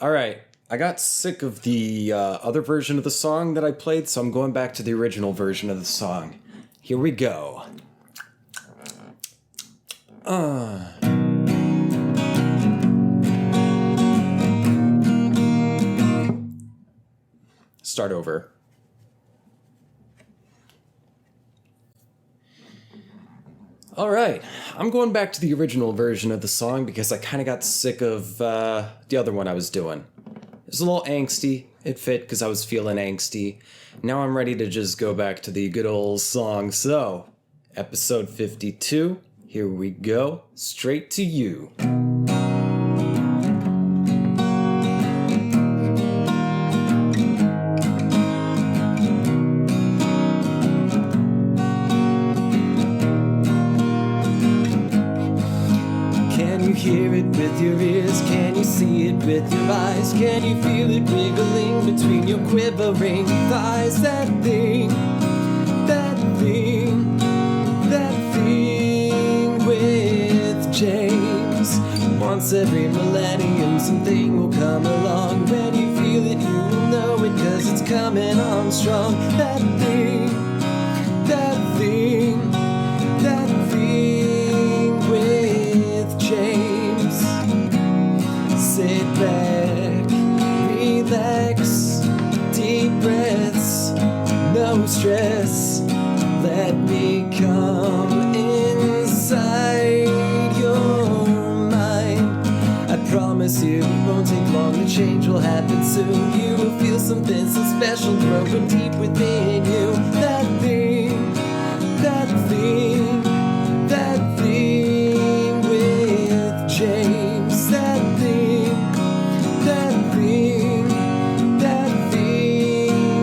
All right. I got sick of the other version of the song that I played, so I'm going back to the original version of the song. Here we go. Start over. All right, I'm going back to the original version of the song because I kind of got sick of the other one I was doing. It was a little angsty. It fit because I was feeling angsty. Now I'm ready to just go back to the good old song. So, episode 52, here we go, straight to you. Hear it with your ears, can you see it with your eyes? Can you feel it wiggling between your quivering thighs? That thing with James. Once every millennium something will come along. When you feel it, you will know it, cause it's coming on strong. That thing with James. Sit back, relax, deep breaths, no stress. Let me come inside your mind. I promise you it won't take long, the change will happen soon. You will feel something so special growing deep within you. That thing with James. That thing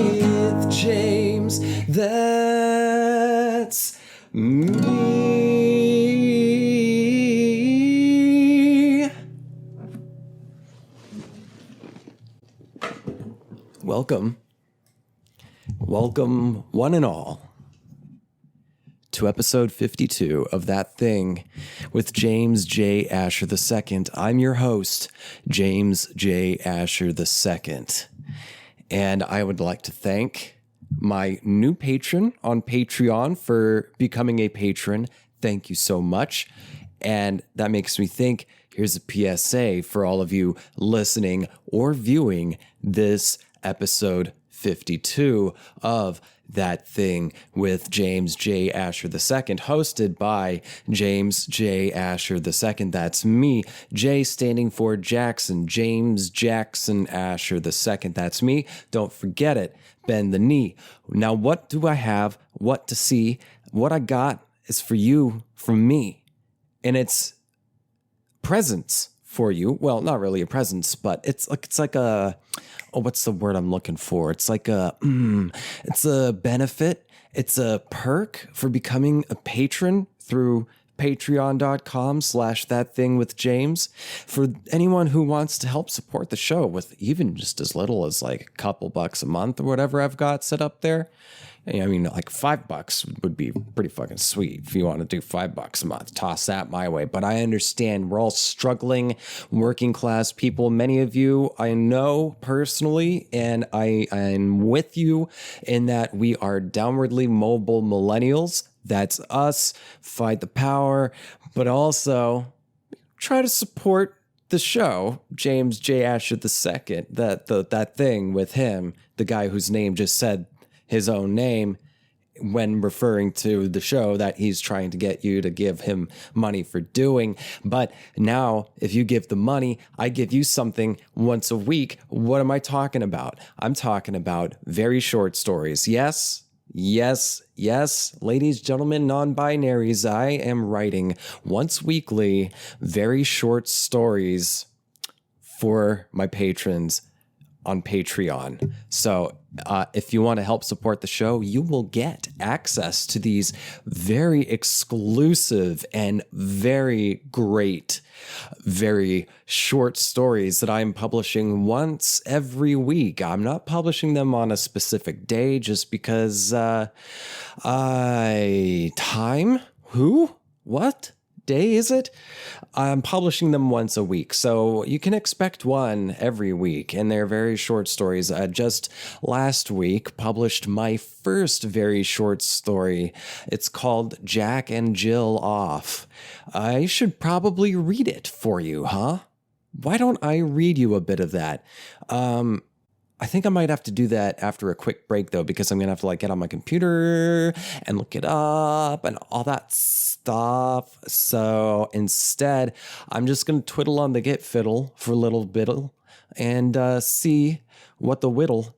with James. That's me. Welcome, one and all, to episode 52 of That Thing with James J. Asher II. I'm your host, James J. Asher II. And I would like to thank my new patron on Patreon for becoming a patron. Thank you so much. And that makes me think, here's a PSA for all of you listening or viewing this episode 52 of That Thing with James J. Asher II, hosted by James J. Asher II. That's me. J standing for Jackson, James Jackson Asher II. That's me. Don't forget it. Bend the knee. Now, what do I have? What to see? What I got is for you from me. And it's presents for you. Well, not really a presents, but it's like a, what's the word I'm looking for? It's like it's a benefit. It's a perk for becoming a patron through patreon.com/thatthingwithjames. For anyone who wants to help support the show with even just as little as like a couple bucks a month or whatever I've got set up there. I mean, like $5 would be pretty fucking sweet. If you want to do $5 a month, toss that my way. But I understand we're all struggling, working class people. Many of you I know personally, and I'm with you in that we are downwardly mobile millennials. That's us. Fight the power, but also try to support the show, James J. Asher II. That thing with him, the guy whose name just said his own name when referring to the show that he's trying to get you to give him money for doing. But now, if you give the money, I give you something once a week. What am I talking about? I'm talking about very short stories. Yes, ladies, gentlemen, non-binaries, I am writing once weekly very short stories for my patrons on Patreon. So if you want to help support the show, you will get access to these very exclusive and very great, very short stories that I'm publishing once every week. I'm not publishing them on a specific day just because time? Who? What? day is it? I'm publishing them once a week, so you can expect one every week, and they're very short stories. Just last week, published my first very short story. It's called Jack and Jill Off. I should probably read it for you, huh? Why don't I read you a bit of that? I think I might have to do that after a quick break, though, because I'm going to have to get on my computer and look it up and all that stuff. So instead, I'm just going to twiddle on the git fiddle for a little bit and see what the whittle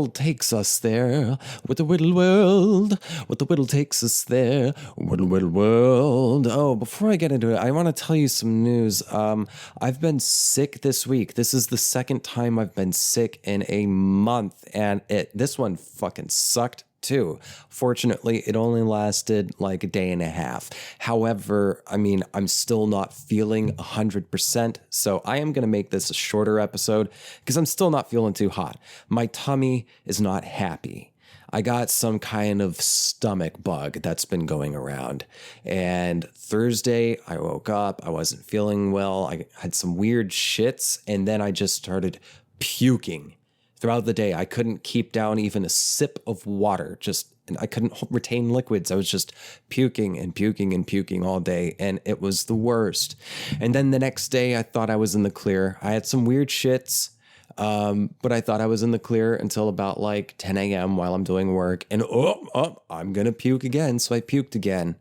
takes us there. With the whittle world. What the whittle takes us there. Whittle world. Oh, before I get into it, I want to tell you some news. I've been sick this week. This is the second time I've been sick in a month, and this one fucking sucked too. Fortunately, it only lasted a day and a half. However, I'm still not feeling 100%, so I am going to make this a shorter episode because I'm still not feeling too hot. My tummy is not happy. I got some kind of stomach bug that's been going around. And Thursday, I woke up, I wasn't feeling well. I had some weird shits, and then I just started puking. Throughout the day, I couldn't keep down even a sip of water. And I couldn't retain liquids. I was just puking and puking and puking all day, and it was the worst. And then the next day, I thought I was in the clear. I had some weird shits, but I thought I was in the clear until about 10 a.m. while I'm doing work. And I'm going to puke again. So I puked again.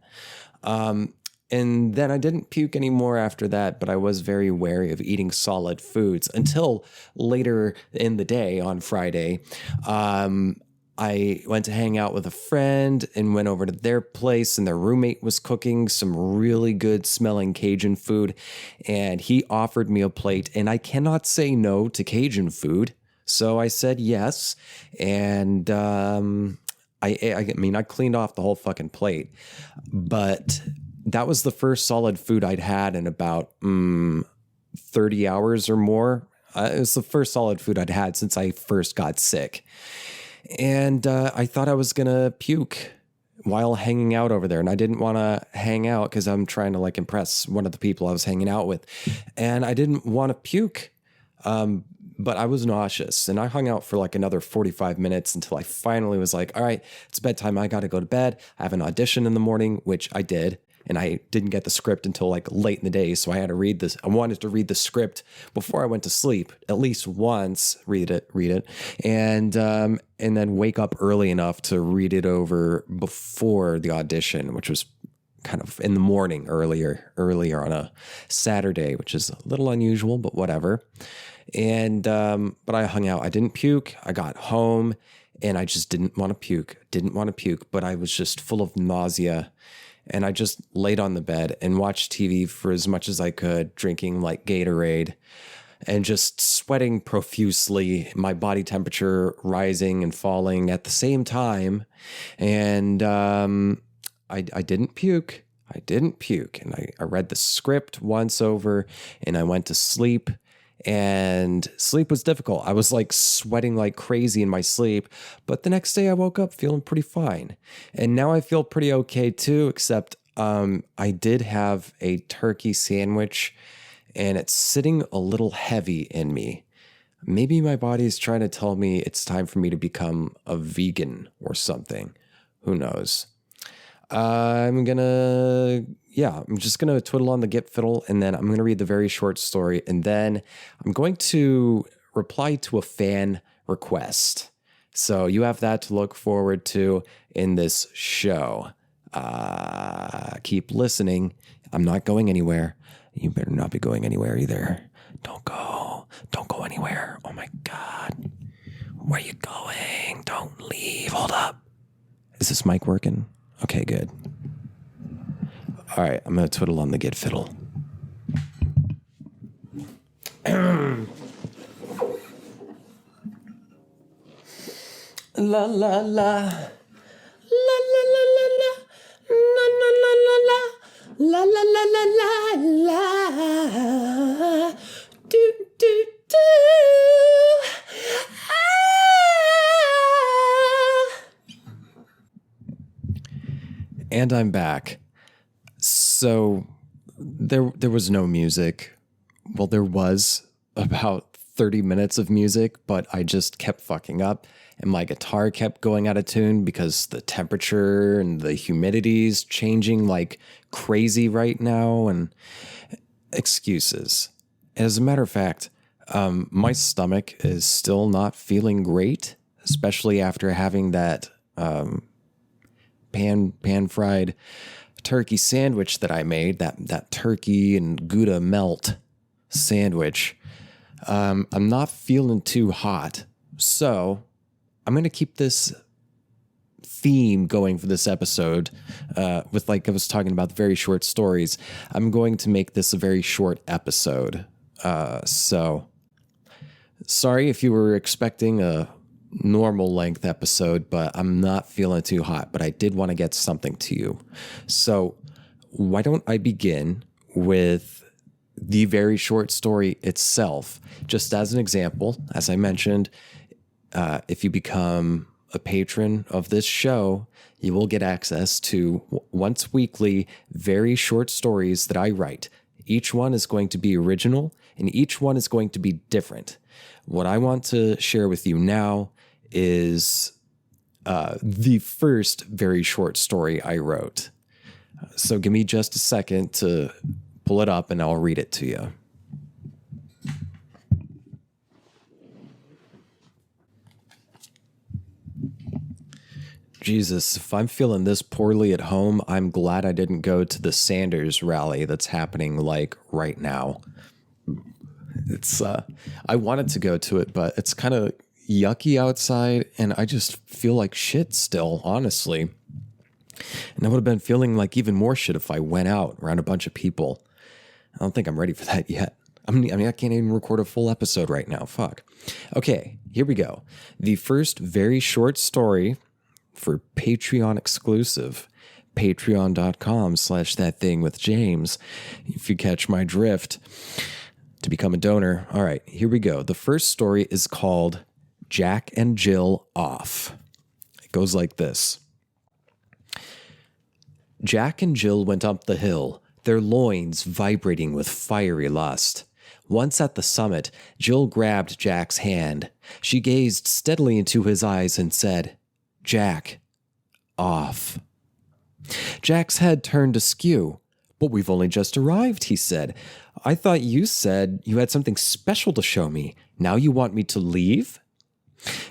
And then I didn't puke anymore after that, but I was very wary of eating solid foods until later in the day on Friday. I went to hang out with a friend and went over to their place, and their roommate was cooking some really good smelling Cajun food, and he offered me a plate, and I cannot say no to Cajun food. So I said yes, and I cleaned off the whole fucking plate, but that was the first solid food I'd had in about 30 hours or more. It was the first solid food I'd had since I first got sick. And I thought I was going to puke while hanging out over there. And I didn't want to hang out because I'm trying to impress one of the people I was hanging out with. And I didn't want to puke. But I was nauseous, and I hung out for another 45 minutes until I finally was all right, it's bedtime. I got to go to bed. I have an audition in the morning, which I did. And I didn't get the script until late in the day. So I had to read this. I wanted to read the script before I went to sleep, at least once, read it. And then wake up early enough to read it over before the audition, which was kind of in the morning earlier on a Saturday, which is a little unusual, but whatever. And, but I hung out. I didn't puke. I got home and I just didn't want to puke, but I was just full of nausea. And I just laid on the bed and watched TV for as much as I could, drinking Gatorade and just sweating profusely, my body temperature rising and falling at the same time. And I didn't puke. And I read the script once over and I went to sleep. And sleep was difficult. I was sweating like crazy in my sleep. But the next day I woke up feeling pretty fine. And now I feel pretty okay too, except I did have a turkey sandwich and it's sitting a little heavy in me. Maybe my body is trying to tell me it's time for me to become a vegan or something. Who knows? I'm just going to twiddle on the git fiddle, and then I'm going to read the very short story, and then I'm going to reply to a fan request. So you have that to look forward to in this show. Keep listening. I'm not going anywhere. You better not be going anywhere either. Don't go anywhere. Oh my God. Where are you going? Don't leave. Hold up. Is this mic working? Okay, good. All right, I'm going to twiddle on the git fiddle. La la la. La la la la la. La la la la la. La la la la la la. Do do do. And I'm back. So there was no music. Well, there was about 30 minutes of music, but I just kept fucking up and my guitar kept going out of tune because the temperature and the humidity's changing like crazy right now, and excuses. As a matter of fact, my stomach is still not feeling great, especially after having that pan fried turkey sandwich that I made, that turkey and Gouda melt sandwich. I'm not feeling too hot, so I'm going to keep this theme going for this episode with, like I was talking about, the very short stories. I'm going to make this a very short episode. So sorry if you were expecting a normal length episode, but I'm not feeling too hot, but I did want to get something to you. So why don't I begin with the very short story itself? Just as an example, as I mentioned, if you become a patron of this show, you will get access to once weekly, very short stories that I write. Each one is going to be original and each one is going to be different. What I want to share with you now is the first very short story I wrote. So give me just a second to pull it up and I'll read it to you. Jesus, if I'm feeling this poorly at home, I'm glad I didn't go to the Sanders rally that's happening like right now. It's I wanted to go to it, but it's kind of yucky outside and I just feel like shit still, honestly. And I would have been feeling like even more shit if I went out around a bunch of people. I don't think I'm ready for that yet. I mean, I can't even record a full episode right now. Fuck. Okay, here we go. The first very short story for Patreon exclusive, patreon.com/thatthingwithjames. If you catch my drift, to become a donor. All right, here we go. The first story is called Jack and Jill Off. It goes like this. Jack and Jill went up the hill, their loins vibrating with fiery lust. Once at the summit, Jill grabbed Jack's hand. She gazed steadily into his eyes and said, "Jack, off." Jack's head turned askew. "But we've only just arrived," he said. "I thought you said you had something special to show me. Now you want me to leave?"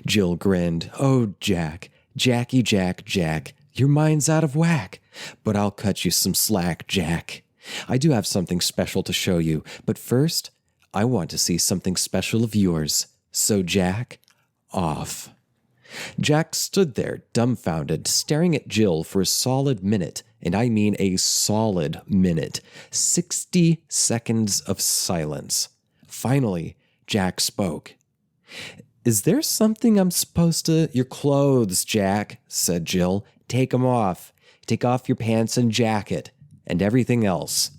Jill grinned. "Oh, Jack, Jackie, Jack, Jack, your mind's out of whack. But I'll cut you some slack, Jack. I do have something special to show you, but first, I want to see something special of yours. So, Jack, off." Jack stood there, dumbfounded, staring at Jill for a solid minute, and I mean a solid minute. 60 seconds of silence. Finally, Jack spoke. "Is there something I'm supposed to—" "Your clothes, Jack," said Jill. "Take 'em off. Take off your pants and jacket, and everything else."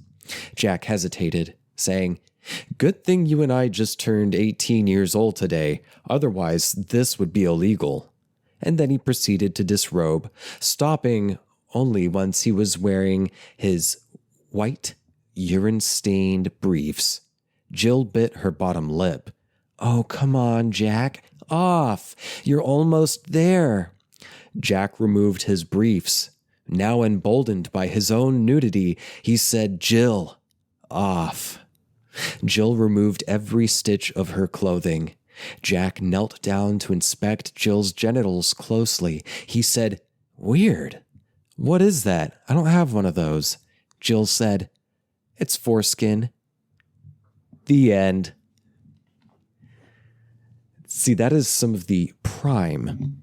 Jack hesitated, saying, "Good thing you and I just turned 18 years old today, otherwise this would be illegal." And then he proceeded to disrobe, stopping only once he was wearing his white, urine-stained briefs. Jill bit her bottom lip. "Oh, come on, Jack. Off. You're almost there." Jack removed his briefs. Now emboldened by his own nudity, he said, "Jill, off." Jill removed every stitch of her clothing. Jack knelt down to inspect Jill's genitals closely. He said, "Weird. What is that? I don't have one of those." Jill said, "It's foreskin." The end. See, that is some of the prime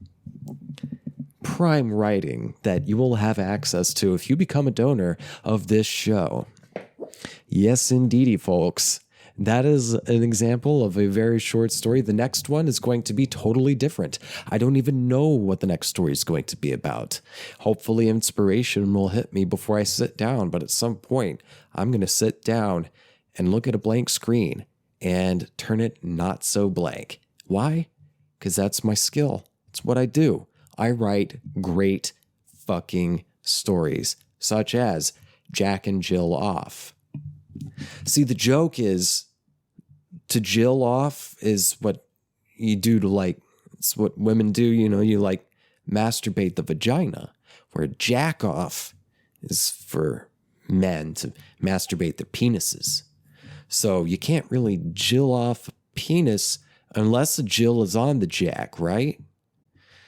writing that you will have access to if you become a donor of this show. Yes, indeedy, folks. That is an example of a very short story. The next one is going to be totally different. I don't even know what the next story is going to be about. Hopefully inspiration will hit me before I sit down, but at some point I'm going to sit down and look at a blank screen and turn it not so blank. Why? Because that's my skill. It's what I do. I write great fucking stories, such as Jack and Jill Off. See, the joke is to Jill off is what you do to like, it's what women do, you like masturbate the vagina, where jack off is for men to masturbate their penises. So you can't really Jill off a penis unless the Jill is on the jack, right?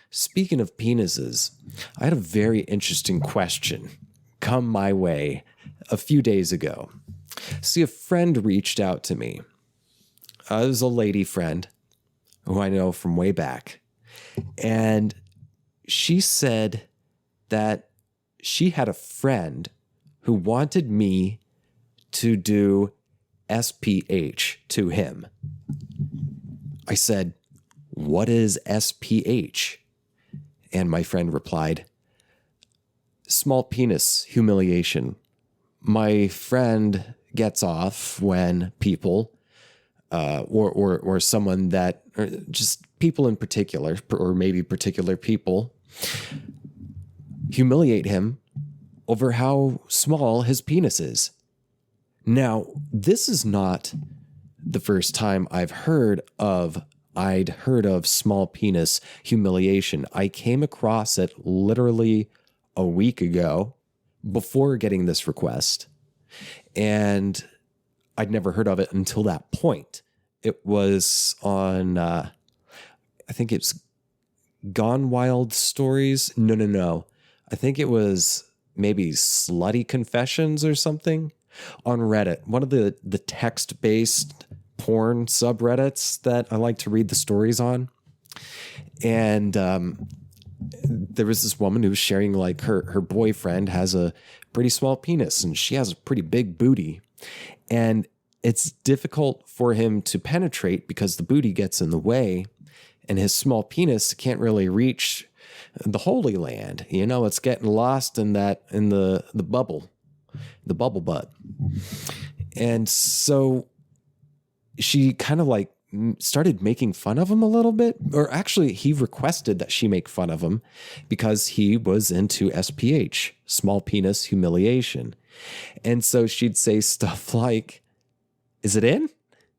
Speaking of penises, I had a very interesting question come my way a few days ago. See, a friend reached out to me. It was a lady friend who I know from way back. And she said that she had a friend who wanted me to do SPH to him. I said, "What is SPH?" And my friend replied, "Small penis humiliation. My friend gets off when people, or someone that, or just people in particular, or maybe particular people, humiliate him over how small his penis is." Now, this is not the first time I'd heard of small penis humiliation. I came across it literally a week ago before getting this request, and I'd never heard of it until that point. It was on, I think it's Gone Wild Stories. No. I think it was maybe Slutty Confessions or something on Reddit. One of the text-based porn subreddits that I like to read the stories on. And there was this woman who was sharing like her boyfriend has a pretty small penis and she has a pretty big booty. And it's difficult for him to penetrate because the booty gets in the way and his small penis can't really reach the Holy Land. It's getting lost in the bubble butt. And so she kind of like started making fun of him a little bit, or actually he requested that she make fun of him because he was into SPH, small penis humiliation. And so she'd say stuff like, "Is it in?"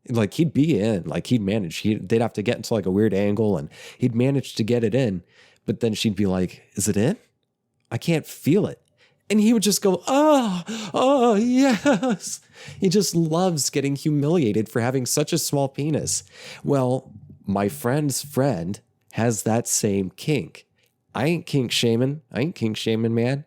Like he'd be in, like he'd manage, they'd have to get into like a weird angle and he'd manage to get it in. But then she'd be like, "Is it in? I can't feel it." And he would just go, oh, yes. He just loves getting humiliated for having such a small penis. Well, my friend's friend has that same kink. I ain't kink shaming, man.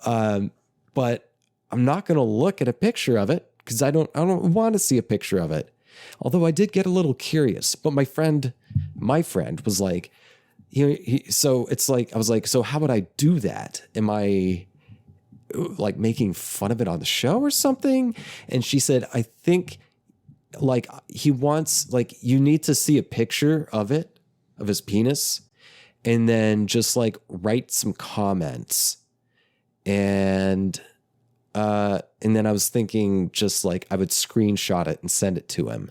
But I'm not going to look at a picture of it because I don't want to see a picture of it. Although I did get a little curious, but my friend was like, so it's like, I was like, so how would I do that? Am I like making fun of it on the show or something? And she said, I think like he wants, like, you need to see a picture of it, of his penis, and then just like write some comments. And then I was thinking just like I would screenshot it and send it to him.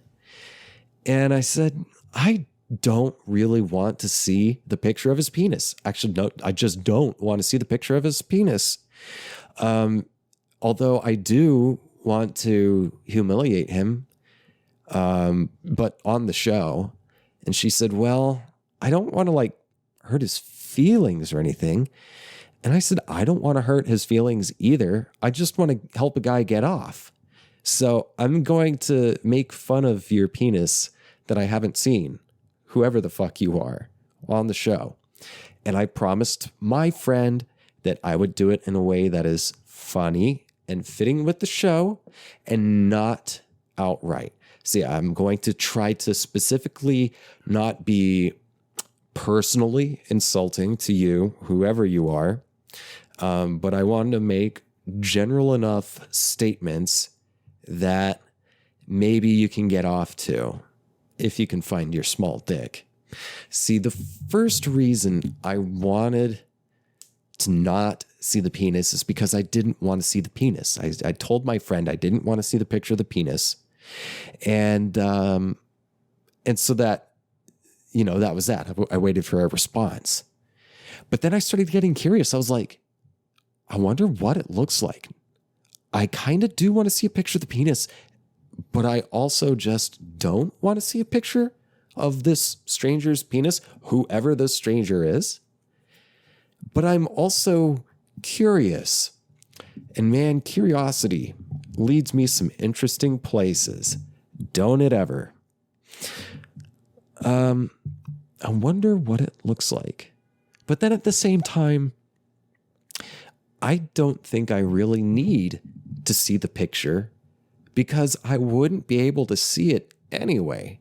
And I said, I don't really want to see the picture of his penis. Actually, no, I just don't want to see the picture of his penis. Although I do want to humiliate him, but on the show. And she said, well, I don't want to like hurt his feelings or anything. And I said, I don't want to hurt his feelings either. I just want to help a guy get off. So I'm going to make fun of your penis that I haven't seen, whoever the fuck you are, on the show. And I promised my friend that I would do it in a way that is funny and fitting with the show and not outright. See, I'm going to try to specifically not be personally insulting to you, whoever you are. But I wanted to make general enough statements that maybe you can get off to if you can find your small dick. See, the first reason I wanted to not see the penis is because I didn't want to see the penis. I told my friend I didn't want to see the picture of the penis. And so that, that was that. I waited for a response. But then I started getting curious. I was like, I wonder what it looks like. I kind of do want to see a picture of the penis, but I also just don't want to see a picture of this stranger's penis, whoever this stranger is. But I'm also curious. And man, curiosity leads me some interesting places. Don't it ever? I wonder what it looks like. But then at the same time, I don't think I really need to see the picture because I wouldn't be able to see it anyway.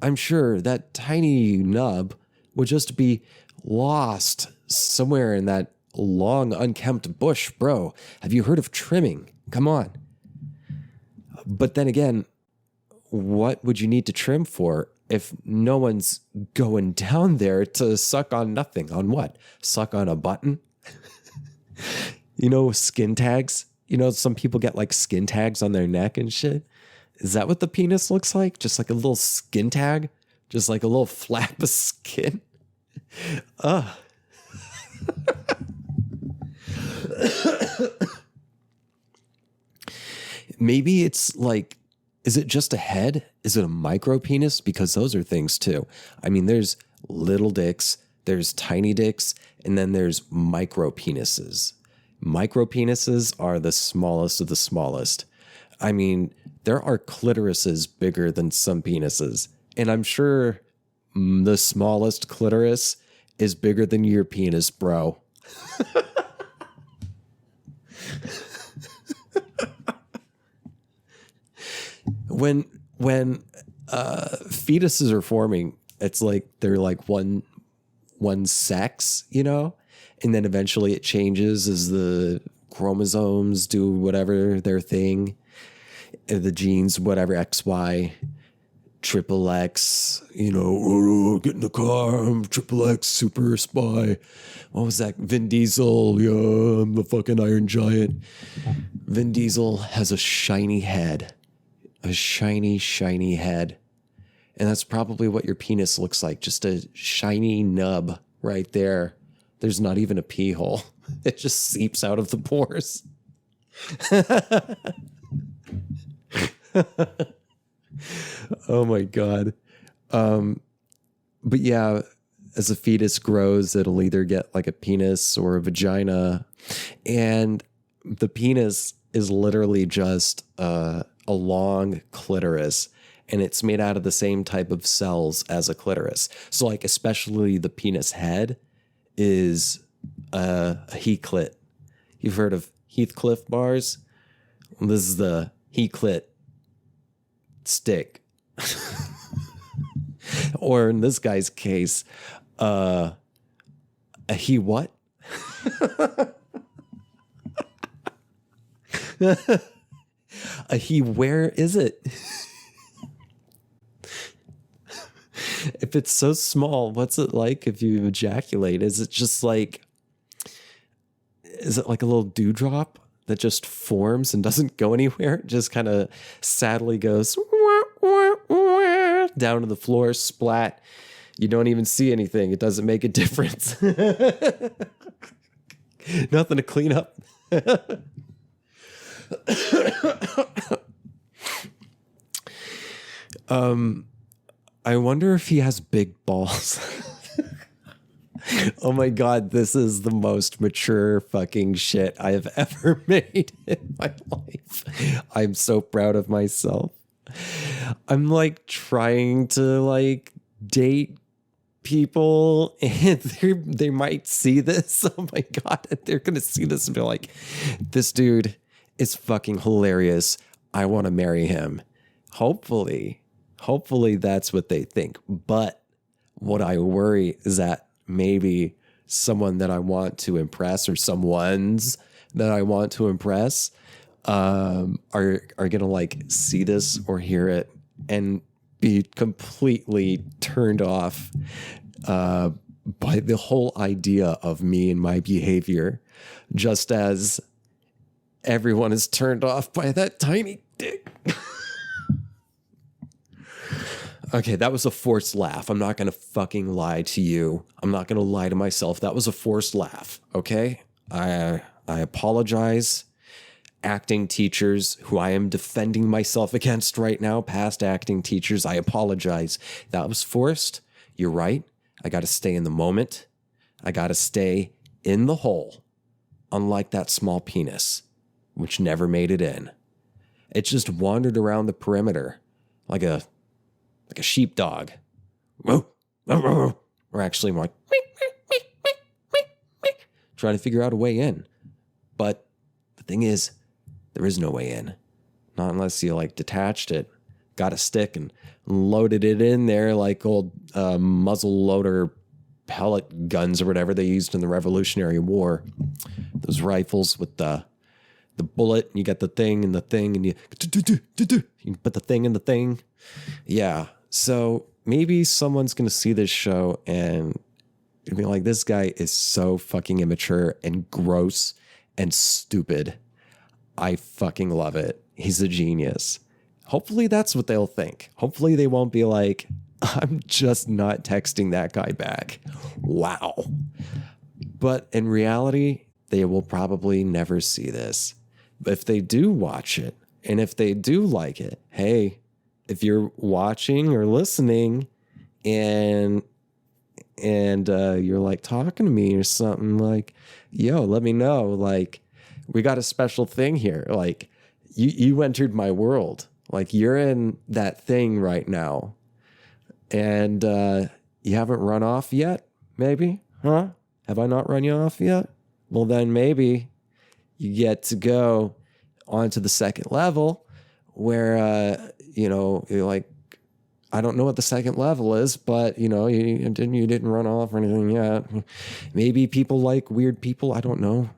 I'm sure that tiny nub would just be lost somewhere in that long, unkempt bush, bro. Have you heard of trimming? Come on. But then again, what would you need to trim for if no one's going down there to suck on nothing? On what? Suck on a button? You know, skin tags? You know, some people get like skin tags on their neck and shit. Is that what the penis looks like? Just like a little skin tag? Just like a little flap of skin? Ugh. Maybe it's like, is it just a head? Is it a micro penis? Because those are things too. I mean, there's little dicks, there's tiny dicks, and then there's micro penises. Micro penises are the smallest of the smallest. I mean, there are clitorises bigger than some penises. And I'm sure the smallest clitoris is bigger than your penis, bro. When fetuses are forming, it's like they're like one sex, you know, and then eventually it changes as the chromosomes do whatever their thing, the genes, whatever, XY, triple X, you know, get in the car, I'm triple X super spy. What was that? Vin Diesel, yeah, I'm the fucking Iron Giant. Vin Diesel has a shiny head. A shiny, shiny head. And that's probably what your penis looks like. Just a shiny nub right there. There's not even a pee hole. It just seeps out of the pores. Oh my God. But yeah, as a fetus grows, it'll either get like a penis or a vagina. And the penis is literally just a long clitoris, and it's made out of the same type of cells as a clitoris. So like, especially the penis head is a Heathclit. You've heard of Heathcliff bars? Well, this is the Heathclit stick. Or in this guy's case, a he what? Where is it? If it's so small, what's it like if you ejaculate? Is it like a little dewdrop that just forms and doesn't go anywhere? It just kind of sadly goes down to the floor, splat. You don't even see anything. It doesn't make a difference. Nothing to clean up. I wonder if he has big balls. Oh my God, this is the most mature fucking shit I have ever made in my life. I'm so proud of myself. I'm like trying to like date people, and they might see this. Oh my God, they're gonna see this and be like, this dude is fucking hilarious. I want to marry him. Hopefully that's what they think. But what I worry is that maybe someone that I want to impress, or someones that I want to impress, are gonna like see this or hear it and be completely turned off by the whole idea of me and my behavior, just as everyone is turned off by that tiny dick. Okay, that was a forced laugh. I'm not going to fucking lie to you. I'm not going to lie to myself. That was a forced laugh, okay? I apologize. acting teachers who I am defending myself against right now, past acting teachers, I apologize. That was forced. You're right. I got to stay in the moment. I got to stay in the hole, unlike that small penis, which never made it in. It just wandered around the perimeter like a sheepdog. Or actually more like trying to figure out a way in. But the thing is, there is no way in. Not unless you like detached it, got a stick and loaded it in there like old muzzle loader pellet guns or whatever they used in the Revolutionary War. Those rifles with the bullet, and you got the thing and the thing, and you put the thing in the thing. Yeah. So maybe someone's going to see this show and be like, this guy is so fucking immature and gross and stupid. I fucking love it. He's a genius. Hopefully that's what they'll think. Hopefully they won't be like, I'm just not texting that guy back. Wow. But in reality, they will probably never see this. But if they do watch it, and if they do like it, hey, if you're watching or listening and you're like talking to me or something, like, yo, let me know. Like, we got a special thing here. Like, you entered my world. Like, you're in that thing right now. And you haven't run off yet, maybe? Huh? Have I not run you off yet? Well, then maybe you get to go onto the second level where, you're like, I don't know what the second level is, but, you didn't run off or anything yet. Maybe people like weird people. I don't know.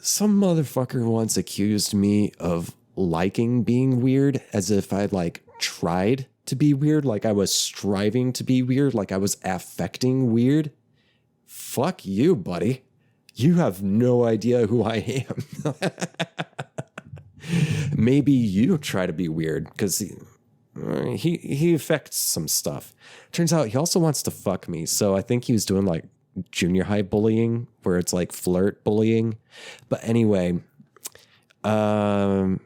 Some motherfucker once accused me of liking being weird as if I'd like tried to be weird, like I was striving to be weird, like I was affecting weird. Fuck you, buddy. You have no idea who I am. Maybe you try to be weird because he affects some stuff. Turns out he also wants to fuck me. So I think he was doing like junior high bullying where it's like flirt bullying. But anyway, nah,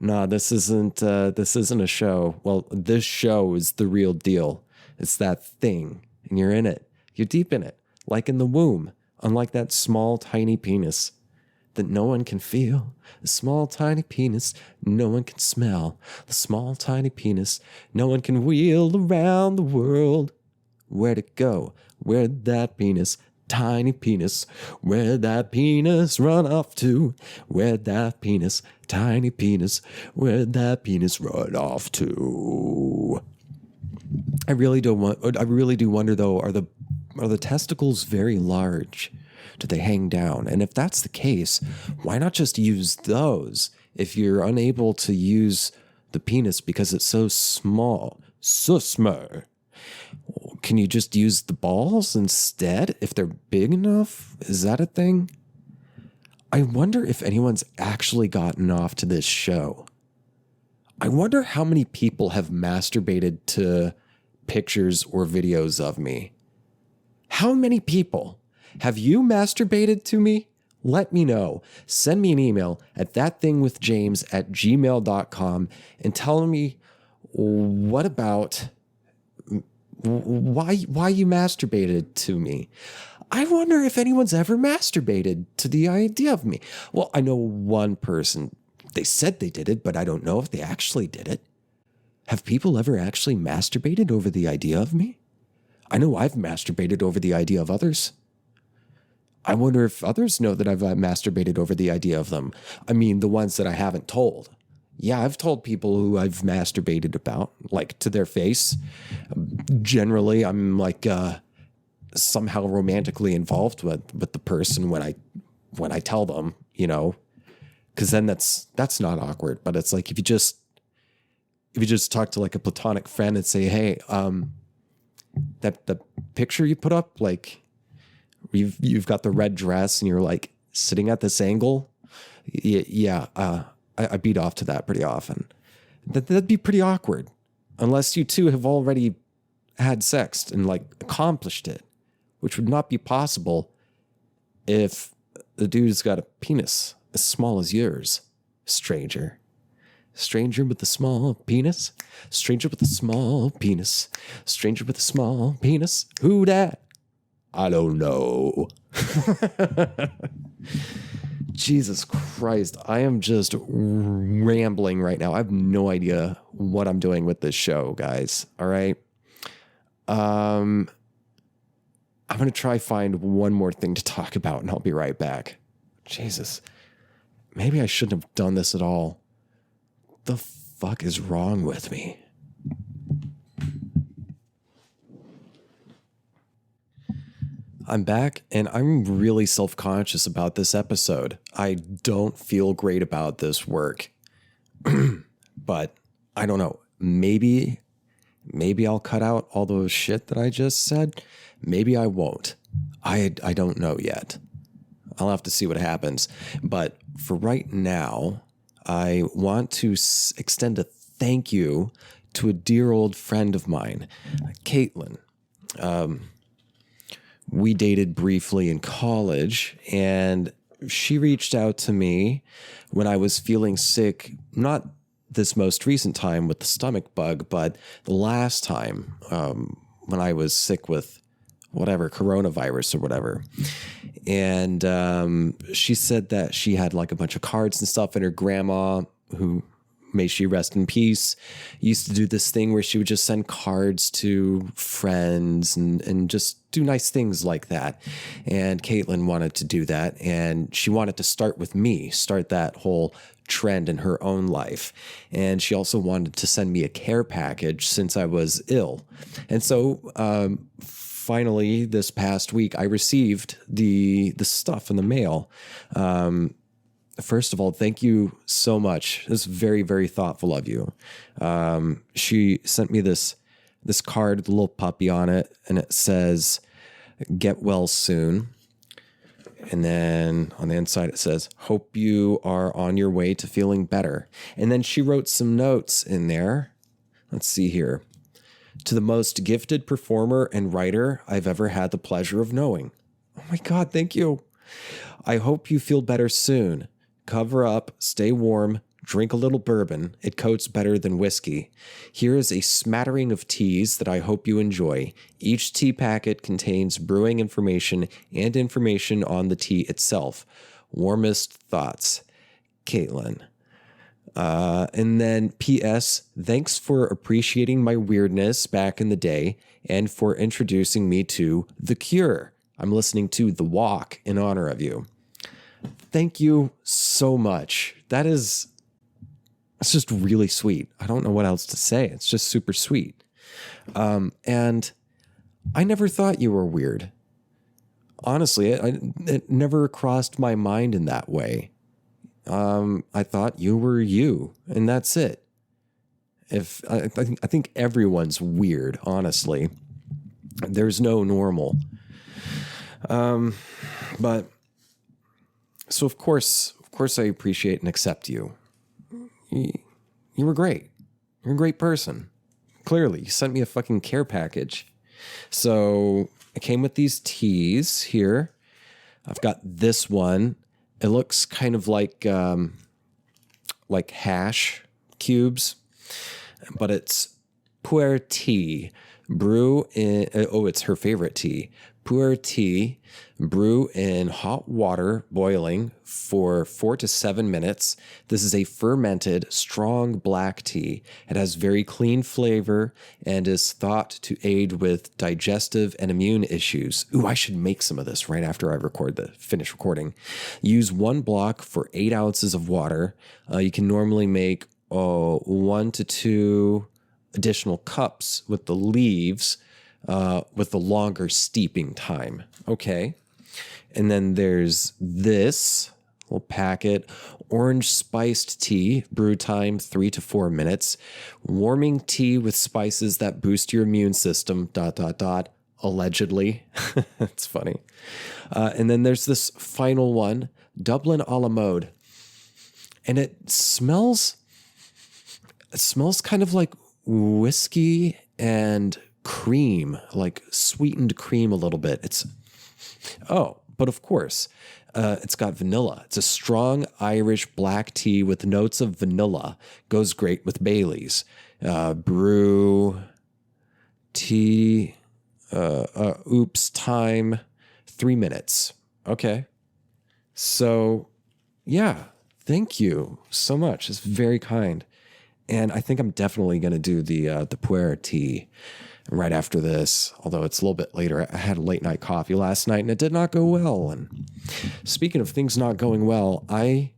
this isn't a show. Well, this show is the real deal. It's that thing and you're in it. You're deep in it, like in the womb, unlike that small, tiny penis that no one can feel. The small, tiny penis no one can smell. The small, tiny penis no one can wheel around the world. Where'd it go? Where'd that penis, tiny penis, where'd that penis run off to? Where'd that penis, tiny penis, where'd that penis run off to? I really do wonder though, are the testicles very large? Do they hang down? And if that's the case, why not just use those if you're unable to use the penis because it's so small? So small. Can you just use the balls instead if they're big enough? Is that a thing? I wonder if anyone's actually gotten off to this show. I wonder how many people have masturbated to pictures or videos of me. How many people? Have you masturbated to me? Let me know. Send me an email at thatthingwithjames@gmail.com and tell me why you masturbated to me. I wonder if anyone's ever masturbated to the idea of me. Well, I know one person. They said they did it, but I don't know if they actually did it. Have people ever actually masturbated over the idea of me? I know I've masturbated over the idea of others. I wonder if others know that I've masturbated over the idea of them. I mean, the ones that I haven't told. Yeah, I've told people who I've masturbated about, like to their face. Generally, I'm like somehow romantically involved with the person when I tell them, because then that's not awkward. But it's like if you just talk to like a platonic friend and say, hey, that the picture you put up, like you've got the red dress and you're like sitting at this angle. Yeah. I beat off to that pretty often. That'd be pretty awkward unless you two have already had sex and like accomplished it, which would not be possible if the dude's got a penis as small as yours, stranger. Stranger with a small penis. Stranger with a small penis. Stranger with a small penis. Who dat? I don't know. Jesus Christ. I am just rambling right now. I have no idea what I'm doing with this show, guys. All right. I'm going to try find one more thing to talk about and I'll be right back. Jesus. Maybe I shouldn't have done this at all. The fuck is wrong with me? I'm back and I'm really self-conscious about this episode. I don't feel great about this work. But I don't know. Maybe I'll cut out all those shit that I just said. Maybe I won't. I don't know yet. I'll have to see what happens. But for right now, I want to extend a thank you to a dear old friend of mine, Caitlin. We dated briefly in college, and she reached out to me when I was feeling sick, not this most recent time with the stomach bug, but the last time when I was sick with whatever, coronavirus or whatever. And she said that she had like a bunch of cards and stuff, and her grandma, who may she rest in peace, used to do this thing where she would just send cards to friends and just do nice things like that. And Caitlin wanted to do that, and she wanted to start with me, start that whole trend in her own life. And she also wanted to send me a care package since I was ill. And so finally, this past week, I received the stuff in the mail. First of all, thank you so much. This is very, very thoughtful of you. She sent me this card with a little puppy on it, and it says, "Get well soon." And then on the inside, it says, "Hope you are on your way to feeling better." And then she wrote some notes in there. Let's see here. "To the most gifted performer and writer I've ever had the pleasure of knowing." Oh my God, thank you. "I hope you feel better soon. Cover up, stay warm, drink a little bourbon. It coats better than whiskey. Here is a smattering of teas that I hope you enjoy. Each tea packet contains brewing information and information on the tea itself. Warmest thoughts, Caitlin." And then P.S. Thanks for appreciating my weirdness back in the day and for introducing me to The Cure. I'm listening to The Walk in honor of you. Thank you so much. It's just really sweet. I don't know what else to say. It's just super sweet. And I never thought you were weird. Honestly, it never crossed my mind in that way. I thought you were you, and that's it. I think everyone's weird, honestly. There's no normal. But so of course I appreciate and accept you. You were great. You're a great person. Clearly, you sent me a fucking care package. So it came with these teas here. I've got this one. It looks kind of like hash cubes, but it's pu'er tea. Brew in, it's her favorite tea. Pu'er tea, brew in hot water, boiling for 4 to 7 minutes. This is a fermented, strong black tea. It has very clean flavor and is thought to aid with digestive and immune issues. Ooh, I should make some of this right after I finish recording. Use 1 block for 8 ounces of water. You can normally make 1 to 2 additional cups with the leaves, with the longer steeping time. Okay. And then there's this little packet, orange spiced tea, brew time 3 to 4 minutes, warming tea with spices that boost your immune system, ... allegedly. It's funny. And then there's this final one, Dublin a la mode. And it smells kind of like whiskey and cream, like sweetened cream a little bit. But of course, It's got vanilla. It's a strong Irish black tea with notes of vanilla. Goes great with Bailey's. Brew, tea, time, 3 minutes. Okay. So, yeah, thank you so much. It's very kind. And I think I'm definitely going to do the puer tea right after this, although it's a little bit later. I had a late night coffee last night and it did not go well. And speaking of things not going well, I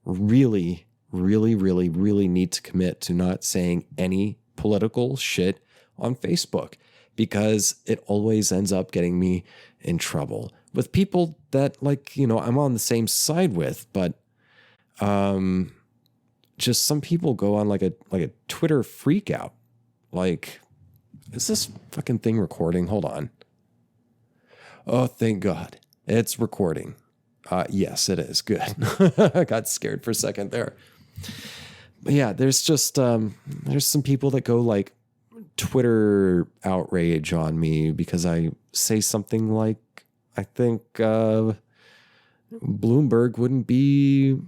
really, really, really, really need to commit to not saying any political shit on Facebook, because it always ends up getting me in trouble with people that, like, you know, I'm on the same side with, but just some people go on like a Twitter freak out. Like, is this fucking thing recording? Hold on. Oh, thank God. It's recording. Yes, it is. Good. I got scared for a second there. But yeah, there's just, there's some people that go like Twitter outrage on me because I say something like, I think Bloomberg wouldn't be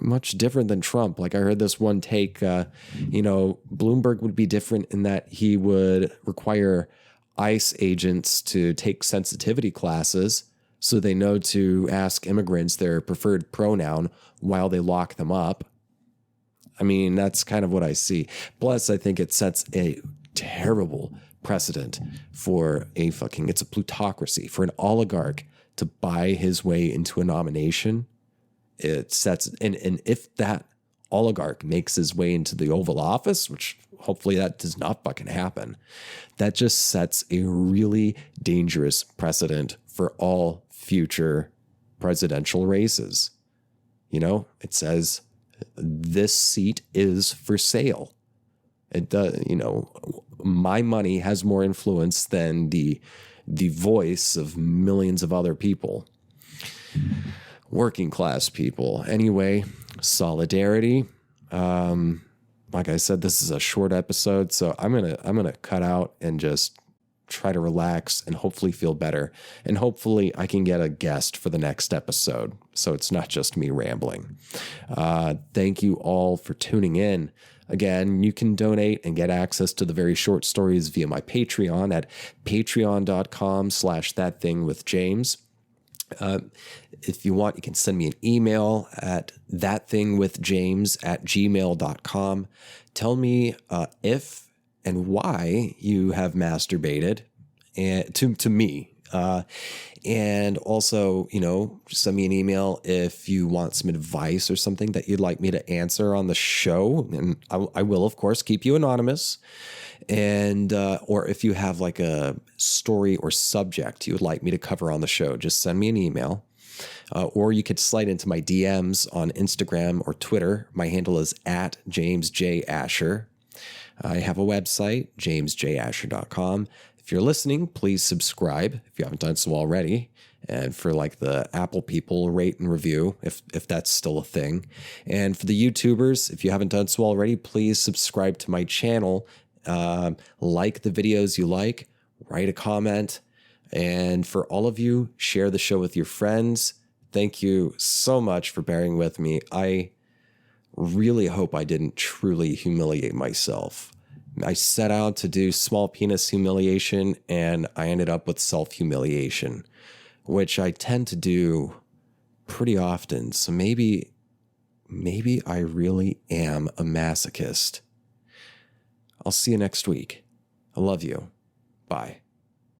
much different than Trump. Like I heard this one take, Bloomberg would be different in that he would require ICE agents to take sensitivity classes so they know to ask immigrants their preferred pronoun while they lock them up. I mean, that's kind of what I see. Plus, I think it sets a terrible precedent for it's a plutocracy, for an oligarch to buy his way into a nomination. It sets, and if that oligarch makes his way into the Oval Office, which hopefully that does not fucking happen, that just sets a really dangerous precedent for all future presidential races. You know, it says this seat is for sale. It does, my money has more influence than the voice of millions of other people. Working class people. Anyway, solidarity. Like I said, this is a short episode, so I'm gonna cut out and just try to relax and hopefully feel better. And hopefully I can get a guest for the next episode, so it's not just me rambling. Thank you all for tuning in. Again, you can donate and get access to the very short stories via my Patreon at patreon.com/thatthingwithjames. If you want, you can send me an email at thatthingwithjames@gmail.com. Tell me if and why you have masturbated and to me. And also, just send me an email if you want some advice or something that you'd like me to answer on the show. And I will, of course, keep you anonymous. And, or if you have like a story or subject you would like me to cover on the show, just send me an email. Or you could slide into my DMs on Instagram or Twitter. My handle is at James J. Asher. I have a website, jamesjasher.com. If you're listening, please subscribe if you haven't done so already. And for like the Apple people, rate and review if that's still a thing. And for the YouTubers, if you haven't done so already, please subscribe to my channel. Like the videos you like, write a comment. And for all of you, share the show with your friends. Thank you so much for bearing with me. I really hope I didn't truly humiliate myself. I set out to do small penis humiliation and I ended up with self-humiliation, which I tend to do pretty often. So maybe I really am a masochist. I'll see you next week. I love you. Bye.